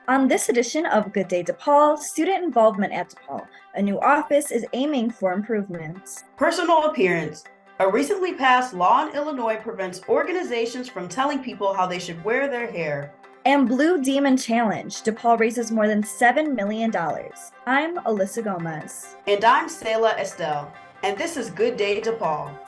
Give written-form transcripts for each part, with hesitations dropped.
On this edition of Good Day DePaul, student involvement at DePaul. A new office is aiming for improvements. Personal appearance. A recently passed law in Illinois prevents organizations from telling people how they should wear their hair. And Blue Demon Challenge. DePaul raises more than $7 million. I'm Alyssa Gomez. And I'm Selah Estelle. And this is Good Day DePaul.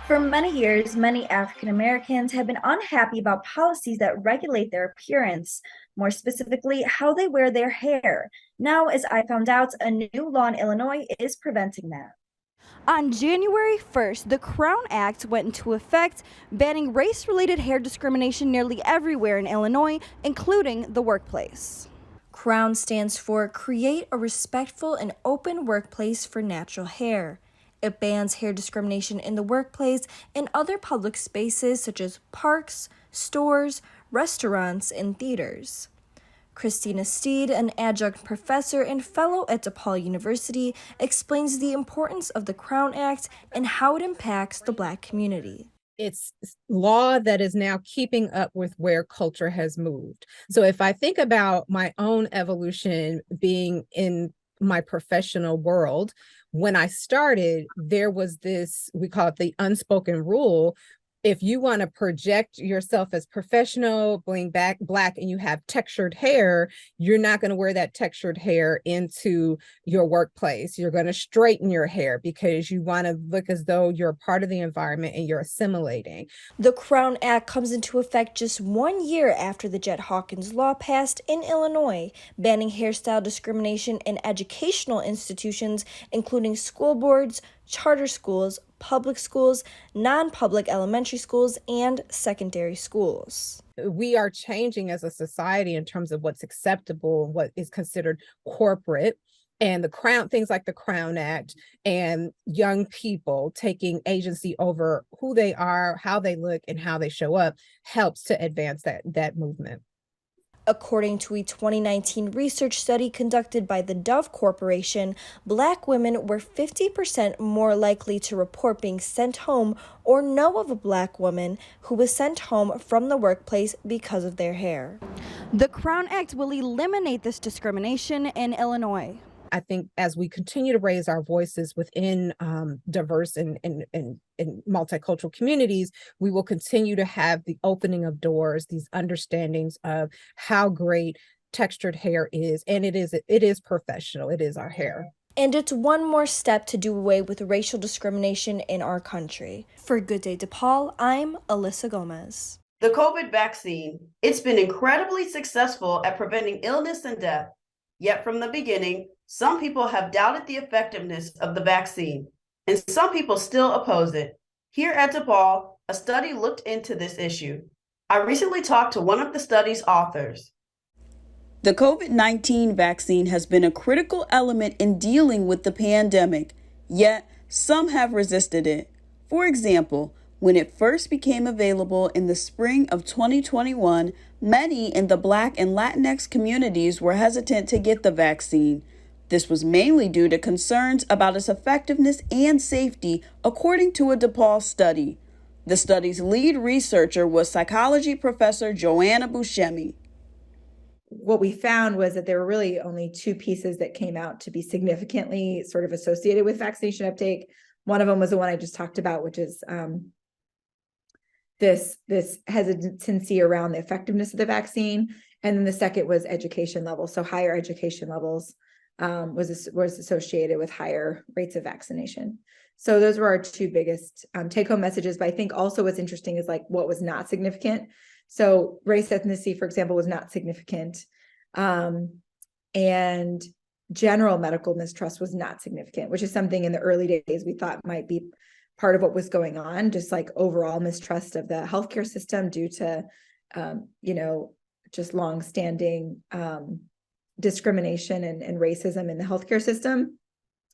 For many years, many African Americans have been unhappy about policies that regulate their appearance, more specifically, how they wear their hair. Now, as I found out, a new law in Illinois is preventing that. On January 1st, the Crown Act went into effect, banning race-related hair discrimination nearly everywhere in Illinois, including the workplace. Crown stands for Create a Respectful and Open Workplace for Natural Hair. It bans hair discrimination in the workplace and other public spaces such as parks, stores, restaurants, and theaters. Christina Steed, an adjunct professor and fellow at DePaul University, explains the importance of the Crown Act and how it impacts the Black community. It's law that is now keeping up with where culture has moved. So if I think about my own evolution being in my professional world, when I started, there was this, we call it the unspoken rule. If you want to project yourself as professional, being black, and you have textured hair, you're not going to wear that textured hair into your workplace. You're going to straighten your hair because you want to look as though you're a part of the environment and you're assimilating. The Crown Act comes into effect just 1 year after the Jet Hawkins law passed in Illinois, banning hairstyle discrimination in educational institutions, including school boards, charter schools, public schools, non-public elementary schools, and secondary schools. We are changing as a society in terms of what's acceptable and what is considered corporate. And things like the Crown Act and young people taking agency over who they are, how they look, and how they show up helps to advance that movement. According to a 2019 research study conducted by the Dove Corporation, Black women were 50% more likely to report being sent home or know of a Black woman who was sent home from the workplace because of their hair. The Crown Act will eliminate this discrimination in Illinois. I think as we continue to raise our voices within diverse and multicultural communities, we will continue to have the opening of doors, these understandings of how great textured hair is. And it is professional. It is our hair. And it's one more step to do away with racial discrimination in our country. For Good Day DePaul, I'm Alyssa Gomez. The COVID vaccine. It's been incredibly successful at preventing illness and death. Yet from the beginning, some people have doubted the effectiveness of the vaccine, and some people still oppose it. Here at DePaul, a study looked into this issue. I recently talked to one of the study's authors. The COVID-19 vaccine has been a critical element in dealing with the pandemic, yet some have resisted it. For example, when it first became available in the spring of 2021, many in the Black and Latinx communities were hesitant to get the vaccine. This was mainly due to concerns about its effectiveness and safety, according to a DePaul study. The study's lead researcher was psychology professor Joanna Buscemi. What we found was that there were really only two pieces that came out to be significantly sort of associated with vaccination uptake. One of them was the one I just talked about, which is this hesitancy around the effectiveness of the vaccine. And then the second was education levels. So higher education levels was associated with higher rates of vaccination. So those were our two biggest take-home messages. But I think also what's interesting is like what was not significant. So race, ethnicity, for example, was not significant. And general medical mistrust was not significant, which is something in the early days we thought might be part of what was going on, just like overall mistrust of the healthcare system due to, just longstanding discrimination and racism in the healthcare system.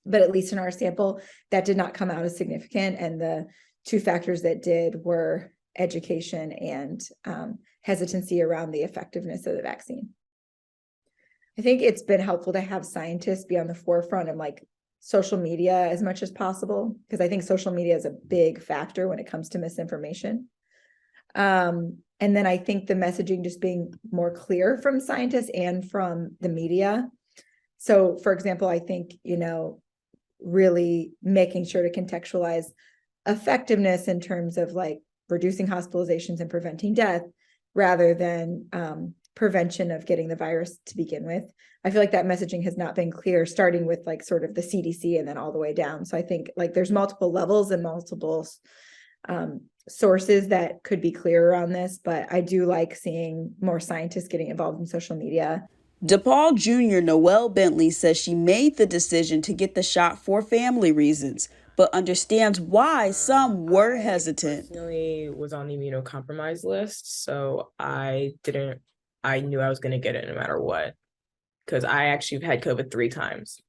But at least in our sample, that did not come out as significant. And the two factors that did were education and hesitancy around the effectiveness of the vaccine. I think it's been helpful to have scientists be on the forefront of like social media as much as possible, because I think social media is a big factor when it comes to misinformation. And then I think the messaging just being more clear from scientists and from the media. So, for example, I think, really making sure to contextualize effectiveness in terms of like reducing hospitalizations and preventing death rather than prevention of getting the virus to begin with. I feel like that messaging has not been clear, starting with like sort of the CDC and then all the way down. So I think like there's multiple levels and multiple sources that could be clearer on this, but I do like seeing more scientists getting involved in social media. DePaul Jr. Noelle Bentley says she made the decision to get the shot for family reasons, but understands why some were hesitant. I personally was on the immunocompromised list, so I knew I was going to get it no matter what, because I actually had COVID 3 times.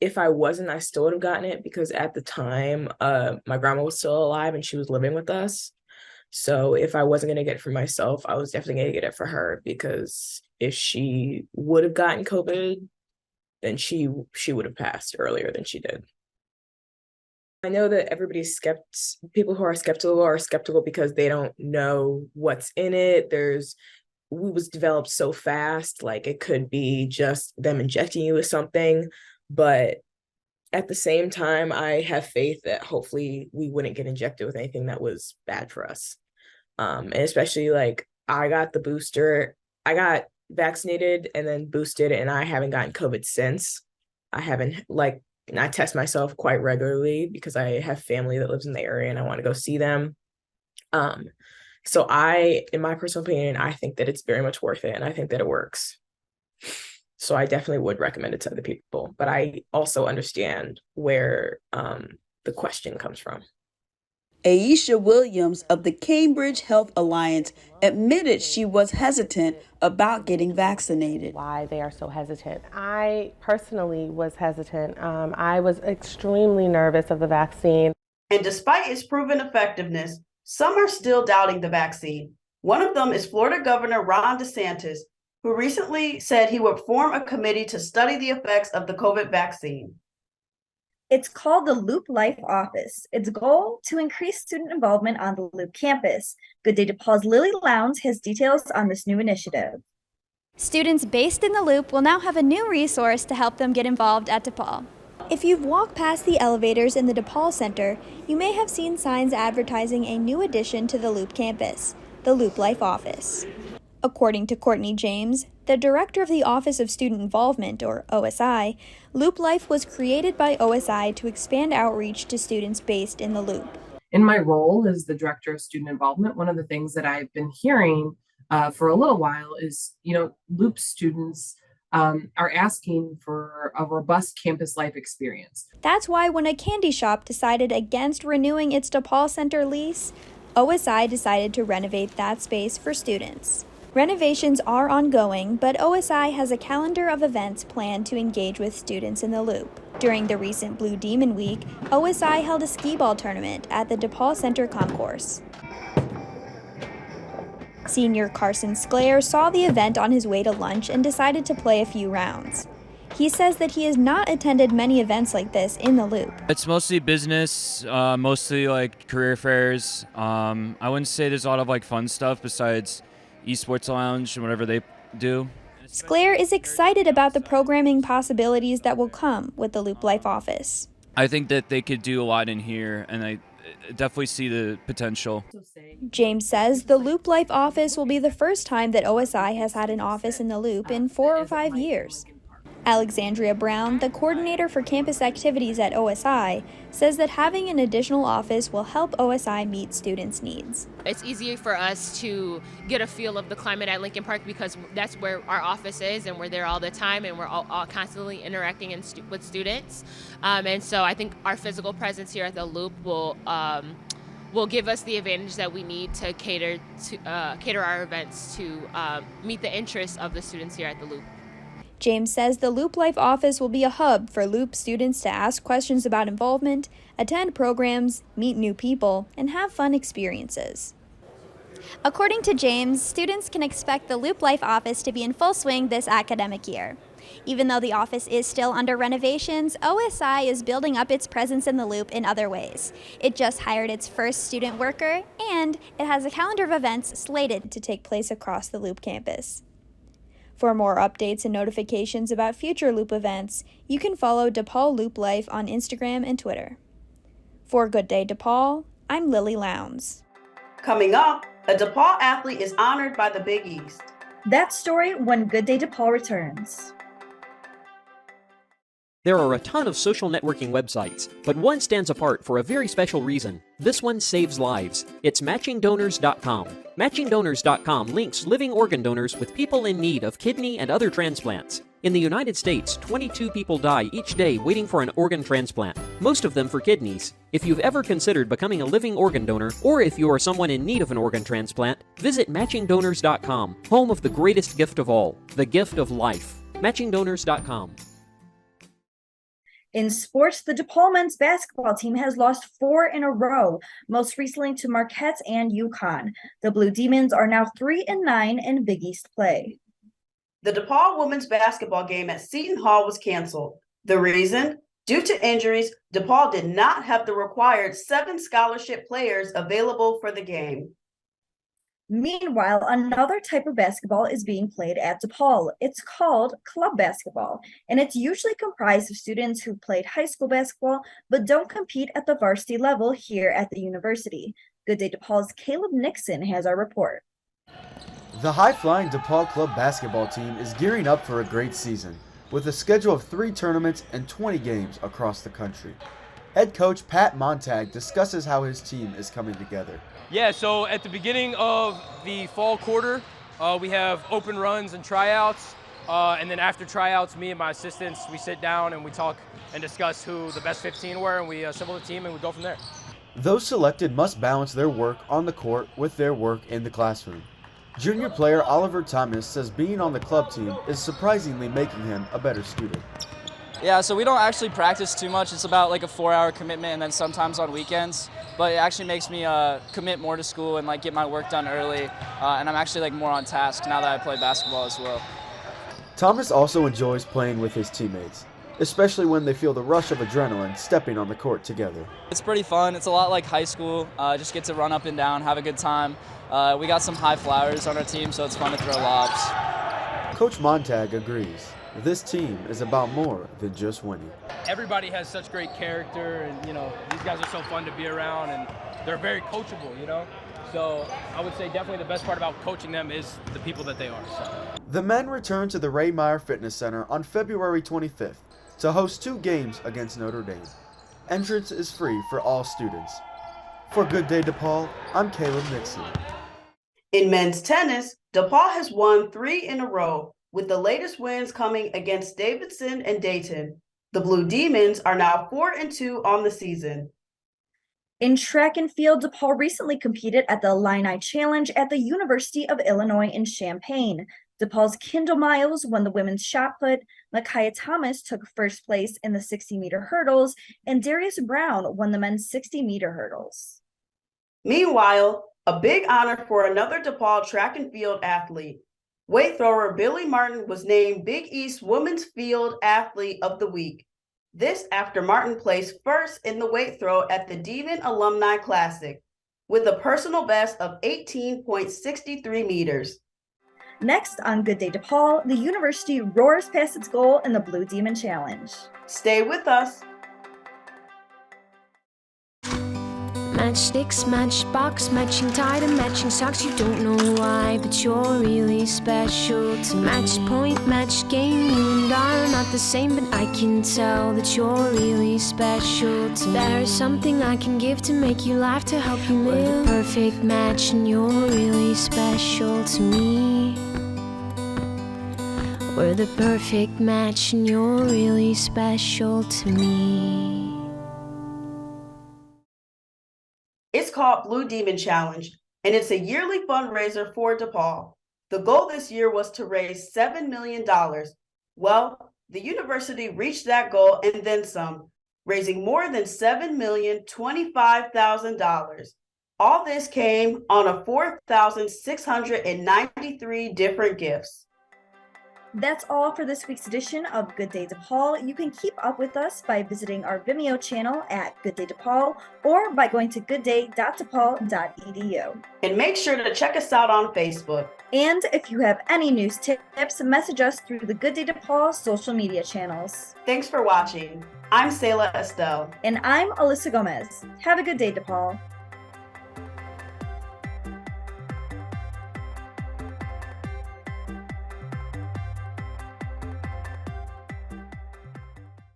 If I wasn't, I still would have gotten it, because at the time, my grandma was still alive and she was living with us. So if I wasn't going to get it for myself, I was definitely going to get it for her, because if she would have gotten COVID, then she would have passed earlier than she did. I know that people who are skeptical because they don't know what's in it. We was developed so fast, like it could be just them injecting you with something. But at the same time, I have faith that hopefully we wouldn't get injected with anything that was bad for us. And especially like I got the booster, I got vaccinated and then boosted, and I haven't gotten COVID since. And I test myself quite regularly because I have family that lives in the area and I want to go see them. So in my personal opinion, I think that it's very much worth it, and I think that it works. So I definitely would recommend it to other people, but I also understand where the question comes from. Aisha Williams of the Cambridge Health Alliance admitted she was hesitant about getting vaccinated. Why they are so hesitant. I personally was hesitant. I was extremely nervous of the vaccine. And despite its proven effectiveness, some are still doubting the vaccine. One of them is Florida Governor Ron DeSantis, who recently said he would form a committee to study the effects of the COVID vaccine. It's called the Loop Life Office. Its goal to increase student involvement on the Loop campus. Good Day DePaul's Lily Lowndes has details on this new initiative. Students based in the Loop will now have a new resource to help them get involved at DePaul. If you've walked past the elevators in the DePaul Center, you may have seen signs advertising a new addition to the Loop campus, the Loop Life Office. According to Courtney James, the director of the Office of Student Involvement, or OSI, Loop Life was created by OSI to expand outreach to students based in the Loop. In my role as the director of student involvement, one of the things that I've been hearing for a little while is, Loop students are asking for a robust campus life experience. That's why when a candy shop decided against renewing its DePaul Center lease, OSI decided to renovate that space for students. Renovations are ongoing, but OSI has a calendar of events planned to engage with students in the Loop. During the recent Blue Demon Week, OSI held a skee-ball tournament at the DePaul Center Concourse. Senior Carson Sclair saw the event on his way to lunch and decided to play a few rounds. He says that he has not attended many events like this in the Loop. It's mostly business, mostly like career fairs. I wouldn't say there's a lot of like fun stuff besides esports lounge and whatever they do. Sclair is excited about the programming possibilities that will come with the Loop Life Office. I think that they could do a lot in here, and I definitely see the potential. James says the Loop Life Office will be the first time that OSI has had an office in the Loop in 4 or 5 years. Alexandria Brown, the coordinator for campus activities at OSI, says that having an additional office will help OSI meet students' needs. It's easier for us to get a feel of the climate at Lincoln Park because that's where our office is and we're there all the time and we're all constantly interacting with students. And so I think our physical presence here at the Loop will give us the advantage that we need to cater our events to meet the interests of the students here at the Loop. James says the Loop Life office will be a hub for Loop students to ask questions about involvement, attend programs, meet new people, and have fun experiences. According to James, students can expect the Loop Life office to be in full swing this academic year. Even though the office is still under renovations, OSI is building up its presence in the Loop in other ways. It just hired its first student worker, and it has a calendar of events slated to take place across the Loop campus. For more updates and notifications about future Loop events, you can follow DePaul Loop Life on Instagram and Twitter. For Good Day DePaul, I'm Lily Lowndes. Coming up, a DePaul athlete is honored by the Big East. That story when Good Day DePaul returns. There are a ton of social networking websites, but one stands apart for a very special reason. This one saves lives. It's MatchingDonors.com. MatchingDonors.com links living organ donors with people in need of kidney and other transplants. In the United States, 22 people die each day waiting for an organ transplant, most of them for kidneys. If you've ever considered becoming a living organ donor, or if you are someone in need of an organ transplant, visit MatchingDonors.com, home of the greatest gift of all, the gift of life. MatchingDonors.com. In sports, the DePaul men's basketball team has lost 4 in a row, most recently to Marquette and UConn. The Blue Demons are now 3-9 in Big East play. The DePaul women's basketball game at Seton Hall was canceled. The reason? Due to injuries, DePaul did not have the required 7 scholarship players available for the game. Meanwhile, another type of basketball is being played at DePaul. It's called club basketball, and it's usually comprised of students who played high school basketball but don't compete at the varsity level here at the university. Good Day DePaul's Caleb Nixon has our report. The high-flying DePaul club basketball team is gearing up for a great season, with a schedule of 3 tournaments and 20 games across the country. Head coach Pat Montag discusses how his team is coming together. Yeah, so at the beginning of the fall quarter, we have open runs and tryouts. And then after tryouts, me and my assistants, we sit down and we talk and discuss who the best 15 were, and we assemble the team and we go from there. Those selected must balance their work on the court with their work in the classroom. Junior player Oliver Thomas says being on the club team is surprisingly making him a better student. Yeah, so we don't actually practice too much. It's about like a 4-hour commitment and then sometimes on weekends. But it actually makes me commit more to school and like get my work done early. And I'm actually like more on task now that I play basketball as well. Thomas also enjoys playing with his teammates, especially when they feel the rush of adrenaline stepping on the court together. It's pretty fun. It's a lot like high school. Just get to run up and down, have a good time. We got some high flyers on our team, so it's fun to throw lobs. Coach Montag agrees. This team is about more than just winning. Everybody has such great character, and these guys are so fun to be around, and they're very coachable, So I would say definitely the best part about coaching them is the people that they are. So. The men return to the Ray Meyer Fitness Center on February 25th to host 2 games against Notre Dame. Entrance is free for all students. For Good Day DePaul, I'm Caleb Nixon. In men's tennis, DePaul has won 3 in a row, with the latest wins coming against Davidson and Dayton. The Blue Demons are now 4-2 on the season. In track and field, DePaul recently competed at the Illini Challenge at the University of Illinois in Champaign. DePaul's Kendall Miles won the women's shot put, Micaiah Thomas took first place in the 60-meter hurdles, and Darius Brown won the men's 60-meter hurdles. Meanwhile, a big honor for another DePaul track and field athlete. Weight thrower Billy Martin was named Big East Women's Field Athlete of the Week. This after Martin placed first in the weight throw at the Demon Alumni Classic with a personal best of 18.63 meters. Next on Good Day DePaul, the university roars past its goal in the Blue Demon Challenge. Stay with us. Matchsticks, matchbox, matching tie and matching socks. You don't know why, but you're really special to match point, match game. You and I are not the same, but I can tell that you're really special to me. There is something I can give to make you laugh, to help you live. We're the perfect match and you're really special to me. We're the perfect match and you're really special to me. It's called Blue Demon Challenge, and it's a yearly fundraiser for DePaul. The goal this year was to raise $7 million. Well, the university reached that goal and then some, raising more than $7,025,000. All this came on a 4,693 different gifts. That's all for this week's edition of Good Day DePaul. You can keep up with us by visiting our Vimeo channel at Good Day DePaul or by going to goodday.depaul.edu. And make sure to check us out on Facebook. And if you have any news tips, message us through the Good Day DePaul social media channels. Thanks for watching. I'm Sayla Estelle. And I'm Alyssa Gomez. Have a good day, DePaul.